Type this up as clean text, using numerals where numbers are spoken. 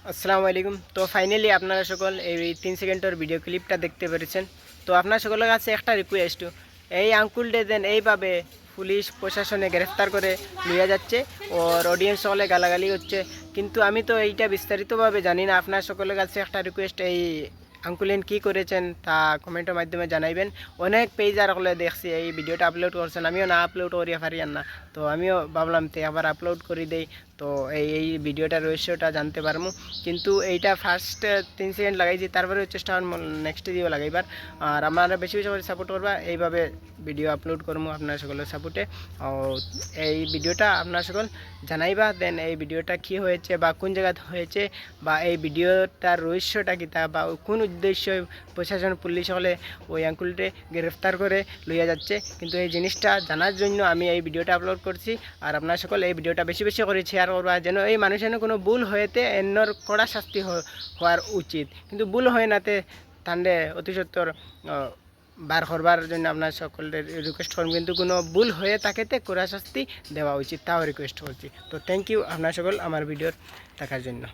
আসসালামু আলাইকুম। তো ফাইনালি আপনারা সকল এই 3 সেকেন্ডের ভিডিও ক্লিপটা দেখতে পেরেছেন। তো আপনার সকলের কাছে একটা রিকোয়েস্ট, এই আঙ্কুলটে দেন এইভাবে পুলিশ প্রশাসনে গ্রেফতার করে নিয়ে যাচ্ছে ওর অডিয়েন্স সকলে গালাগালি হচ্ছে, কিন্তু আমি তো এইটা বিস্তারিতভাবে জানি না। আপনার সকলের কাছে একটা রিকোয়েস্ট, এই আঙ্কুলেন কী করেছেন তা কমেন্টের মাধ্যমে জানাইবেন। অনেক পেজ আর হলে দেখছি এই ভিডিওটা আপলোড করছেন, আমিও না আপলোড করিয়া পারি না, তো আমিও ভাবলাম তে আবার আপলোড করে দেই, তো এই ভিডিওটার রহস্যটা জানতে পারবো। কিন্তু এইটা ফার্স্ট 3 সেকেন্ড লাগাইছি, তারপরে চেষ্টা নেক্সট ভিডিও লাগাইবার। আর আপনারা বেশি বেশি করে সাপোর্ট করবা, এইভাবে ভিডিও আপলোড করবো আপনার সকলের সাপোর্টে। এই ভিডিওটা আপনার সকল জানাইবা, দেন এই ভিডিওটা কী হয়েছে বা কোন জায়গাতে হয়েছে বা এই ভিডিওটার রহস্যটা কী তা বা কোন উদ্দেশ্যে প্রশাসন পুলিশ হলে ওই আঙ্কুলটে গ্রেফতার করে লইয়া যাচ্ছে, কিন্তু এই জিনিসটা জানার জন্য আমি এই ভিডিওটা আপলোড করছি। আর আপনার সকল এই ভিডিওটা বেশি বেশি করে শেয়ার করবা, যেন এই মানুষের কোনো ভুল হয়েতে এন্নর কড়া শাস্তি হওয়ার উচিত, কিন্তু ভুল হয় নাতে তান্ডে অতি সত্তর বার করবার জন্য আপনার সকলের রিকোয়েস্ট করুন, কিন্তু কোনো ভুল হয়ে থাকেতে কড়া শাস্তি দেওয়া উচিত তাও রিকোয়েস্ট করছি। তো থ্যাংক ইউ আপনার সকল আমার ভিডিওর দেখার জন্য।